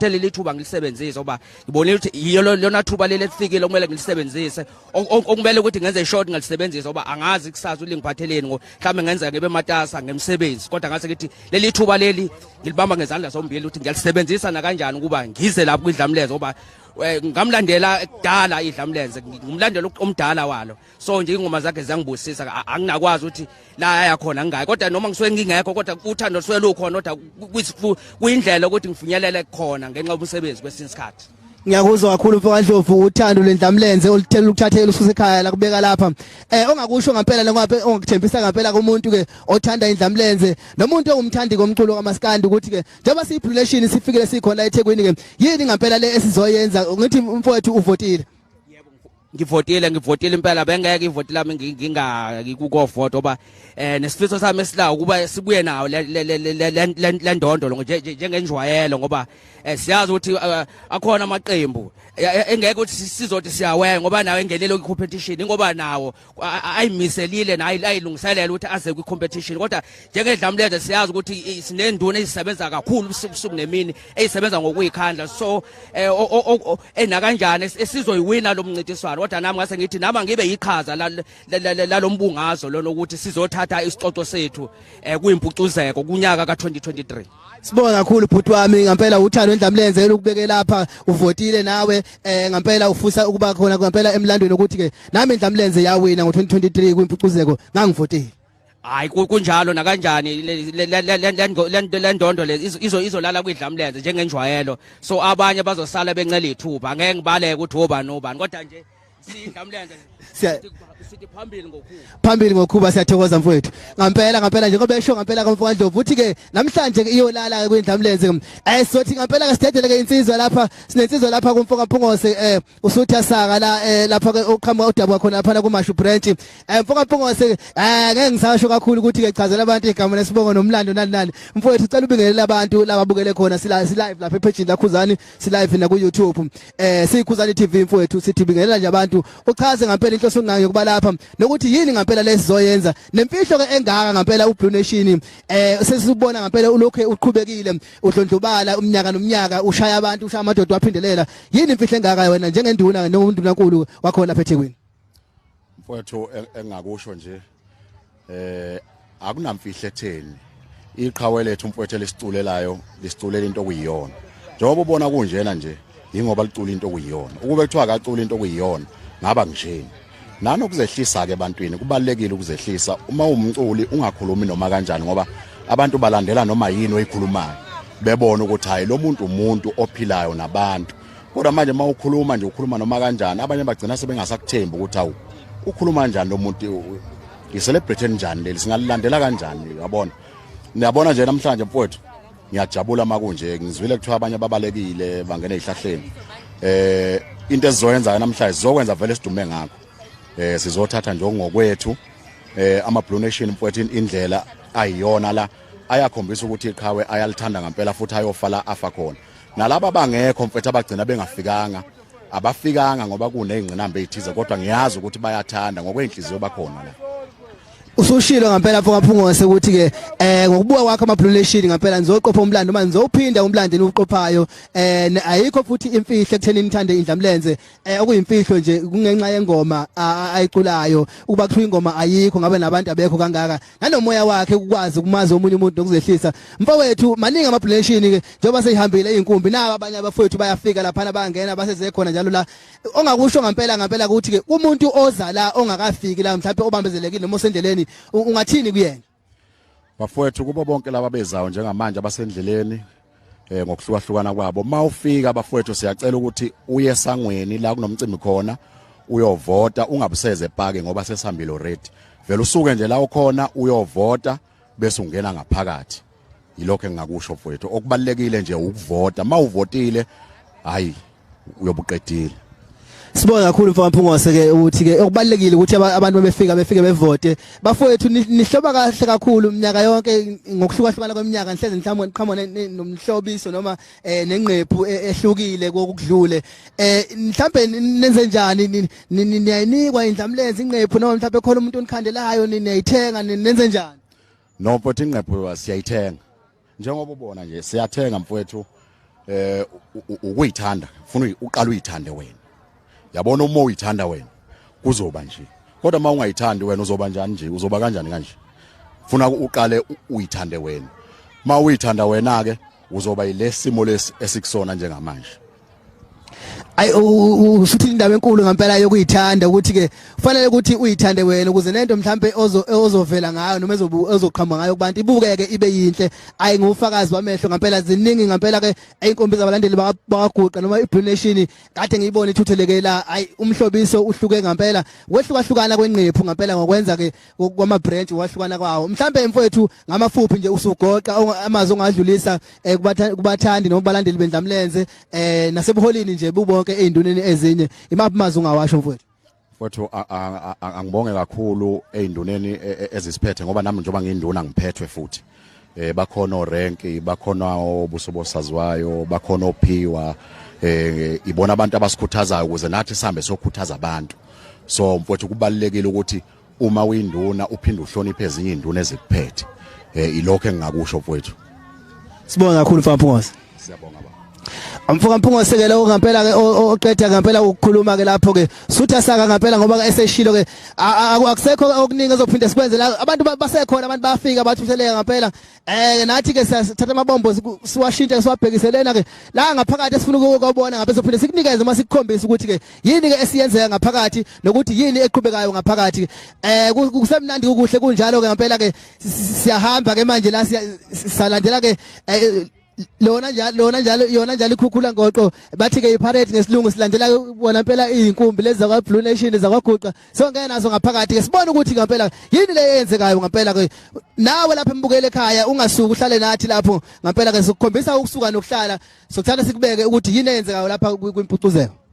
leli thuba ngilisebenzise ngoba ngibonile ukuthi iyo lona thuba leli lifikile okumele ngilisebenzise okumele ukuthi ngenze short ngalisebenzisa ngoba angazi kusasa ulingiphatheleni mhlawumbe ngenza ngibe matasa ngemsebenzi kodwa ngase ngithi leli thuba leli ngilibamba ngezandla zombili ukuthi ngiyalisebenzisa na kanjani kuba ngize lapho kwidlamlenze ngoba ngamlandela kudala idlamlenze ngimlandela omdala walo so nje ingoma zakhe ziyangibusisa anginakwazi ukuthi la aya khona ngingayi kodwa noma ngisuke ngingekho kodwa uthando lusuke lukhona kodwa kuyindlela ukuthi ngifinyelele khona ngenxa yomsebenzi kwesinye isikhathi. Ngiyakuzwa kakhulu mfowethu uthando lendlamlenze olithela ukuthathela ususa ekhaya la kubeka lapha ongakusho ngempela ngoba ongikuthembisa ngempela kumuntu ke othanda indlamlenze nomuntu ongumthandi komculo kamaskandi ukuthi ke njengoba siyiprelation sifikile sikhona la eThekwini ke yini ngempela le esizoyenza ngithi mfowethu uvotile. Ngivotile impela bengeke ivoti lami ngingakukuvota ngoba nesifiso sami esilawo ukuba sibuye nawo le ndondo njengenjwayelo ngoba siyazi ukuthi akhona amaqembu engeke ukuthi sizothi siyawenza ngoba nawe engelelo competition ngoba nawo ayimiselile naye ayilungiselela ukuthi aze ku competition kodwa njengedlamlenze siyazi ukuthi sinenduna ezisebenza kakhulu usuku nemini ezisebenza ngokuyikhandla so enakanjani esizoyiwina lo mncintiswano kodwa nami ngase ngithi nama ngibe yiqhaza lalombungazo lona ukuthi sizothatha isicoco sethu kuyimpucuzeko kunyaka ka2023. Sibonga kakhulu bhuti wami ngempela uthando endlamlenze ukubeke lapha uvotile nawe ngempela ufusa ukuba khona ngempela emlandweni ukuthi ke nami indlamlenze yawina ngo2023 kwimpucuzeko ngangivotile. Hayi kunjalo na kanjani le ndondo izolala kwidlamlenze njengenjwayelo so abanye bazosala bencela ithuba angeke ngibaleke ukuthi obani nobani kodwa nje sindlamlenze sithi phambili ngokhuba siyathokoza mfowethu ngempela nje ngoba esho ngempela kaMfowandlovu uthi ke namhlanje iyolala kwindlamlenze sizothi ngempela ke sidedele ke insizwa lapha sinensizwa lapha kuMfokapungose usutha saka la lapha ke uqhamuka udaba khona lapha kuMashu branch Mfokapungose ngeke ngisasho kakhulu ukuthi ke chazela abantu igama lesibongo nomlando nani mfowethu ucela ubingelele abantu lababukele khona live lapha epage la Khuzani live na ku YouTube siyikhuzani TV mfowethu sithi bingelela nje abantu uchaze ngempela inhloso ngayo kuba lapha nokuthi yini ngempela lesizoyenza nemfihlo ke engaka ngempela uBlue Nation sesibona ngempela ulokho uqhubekile udlondlobala umnyaka nomnyaka ushaya abantu ushaya amadoda waphindelela yini imfihlo engaka wena njengenduna noNdunankulu wakhona lapha eThekwini. Mfowethu engakusho nje akunamfihlo etheni iqhawe lethu mfowethu lesiculelayo lisiculela into okuyiyona njengoba ubona kunjena nje ingoba licula into okuyiyona ukube kuthiwa akacula into okuyiyona ngaba njeni nanokuzehlisa ke ebantwini kubalekile ukuzehlisa uma umculi ungakhulumi noma kanjani ngoba abantu balandela noma yini oyikhulumayo bebona ukuthi hayi lo muntu umuntu ophilayo nabantu kodwa manje uma ukhuluma nje ukhuluma noma kanjani abanye bagcina sebengasakuthembi ukuthi awu ukhuluma kanjani lo muntu i-celebrate njani leli singalilandela kanjani yabona niyabona nje namhlanje mfowethu ngiyajabula makunje ngizwile kuthiwa abanye babalekile bangena ezihlahleni into esizoyenza namhlanje sizokwenza vele sidume ngakho sizothatha nje ngokwethu AmaBlue Nation mfowethu indlela ayiyona la ayakhombisa ukuthi iqhawe ayalithanda ngempela futhi ayofala afa khona nalabo bangekho mfowethu abagcina bengafikanga abafikanga ngoba kunezingqinamba ezithize kodwa ngiyazi ukuthi bayathanda ngokwenhliziyo bakhona la. Usushilo ngempela Mfokapungose ukuthi ke ngokubuka kwakho AmaBlue Nation ngempela nizoqopha umlando manje nizophinda umlando eniqophayo ayikho futhi imfihlo ekutheni nithande indlamlenze okuyimfihlo nje kungenxa yengoma ayiculayo ukuba kuthiwa ingoma ayikho ngabe nabantu abekho kangaka nanomoya wakhe ukwazi ukumazi omunye umuntu nokuzehlisa mfowethu maningi AmaBlue Nation ke njengoba seyihambile inkumbi nabo abanye abafowethu bayafika lapha bangena baseze khona njalo la ongakusho ngempela ukuthi ke umuntu oza la ongakafiki la mhlawumbe obambezelekile noma osendeleni ungathini kuyena bafowethu kubo bonke laba bezayo njengamanje abasendleleni ngokuhlukahlukana kwabo mawufika bafowethu siyacela ukuthi uye esangweni la kunomcimbi khona uyovota ungabuseze epake ngoba sesihambile already vele usuke nje la ukhona uyovota bese ungena ngaphakathi yilokho engakusho mfowethu okubalekile nje ukuvota mawuvotile hayi uyobuqedile. Sibonga kakhulu Mfokapungose ke ukuthi ke okubalekile ukuthi abantu befike bevote bafowethu nihloba kahle kakhulu iminyaka yonke ngokuhlukahlukana kweminyaka nihleze mhlawumbe niqhamuka nomhlobiso noma nenqephu ehlukile kokudlule mhlawumbe nenze njani niyayinikwa indlamlenze inqephu noma mhlawumbe khona umuntu onikhandelayo niyayithenga nenze njani? No mfowethu inqephu siyayithenga njengoba ubona nje siyathenga mfowethu ukuyithanda ufuna uqala uyithande wena yabona uma uyithanda wena kuzoba nje kodwa uma ungayithandi wena uzoba njani nje uzoba kanjani kanje ufuna uqale uyithande wena uma uyithanda wena ke uzoba yilesimo lesi esikusona njengamanje ay usuthi indaba enkulu ngempela yokuyithanda ukuthi ke kufanele ukuthi uyithande wena ukuze nento mhlambe ozovela ngayo noma ezoqhamba ngayo kubantu ibukeke ibe yinhle ayi ngufakazi wamehlo ngempela ziningi ngempela ke einkombi zabalandeli bakaguqa noma iBlue Nation kade ngiyibona ithutheleke la ayi umhlobiso uhluke ngempela wehlukahlukana kwenqephu ngempela ngokwenza ke kwama branch wahlukana kwawo mhlambe mfowethu ngamafuphi nje usugoqa amazwi ongadlulisa kubathandi noma balandeli bendlamlenze nasebuholini nje bubo einduneni ezinye imaphi mazi ungawasho mfowethu angibonge kakhulu einduneni ezisiphethe ngoba nami njengoba ngiyinduna ngiphethwe futhi bakhona orank bakhona obusobosaziwayo bakhona ophiwa ibona abantu abasikhuthazayo ukuze nathi sihambe sokhuthaza abantu so mfowethu kubalekile ukuthi uma uyinduna uphinde uhloniphe ezinye induna ezikuphethe ilokho engingakusho mfowethu sibonga kakhulu mfowethu siyabonga Amfuka Mpucuzeko ngempela ke oqeda ngempela ukukhuluma ke lapho ke sutha saka ngempela ngoba ke eseshilo ke akusekho okuningi ezophinde sikwenze la abantu basekhona abantu bafika bathutheleka ngempela nathi ke sithatha amabombo siwashintshe siwabhekiselena ke la ngaphakathi esifuna ukubona ngabe sophinde sikunikeze uma sikukhombisa ukuthi ke yini ke esiyenzeka ngaphakathi nokuthi yini eqhubekayo ngaphakathi kusemnandi ukuhle kunjalo ke ngempela ke siyahamba ke manje la siyalandela ke lona njalo ikhukhula ngoqo bathi ke iparade ngesilungu silandela bona phela izinkumbi lezi zakwa Blue Nation zakwaguqa sonke nazo ngaphakathi ke sibone ukuthi ngempela yini le yenzekayo ngempela ke nawe lapha embukele ekhaya ungasuka uhlale nathi lapho ngempela ke sikukhombisa ukusuka nokuhlala sokuthanda sikubeke ukuthi yini eyenzekayo lapha kwimpucuzeko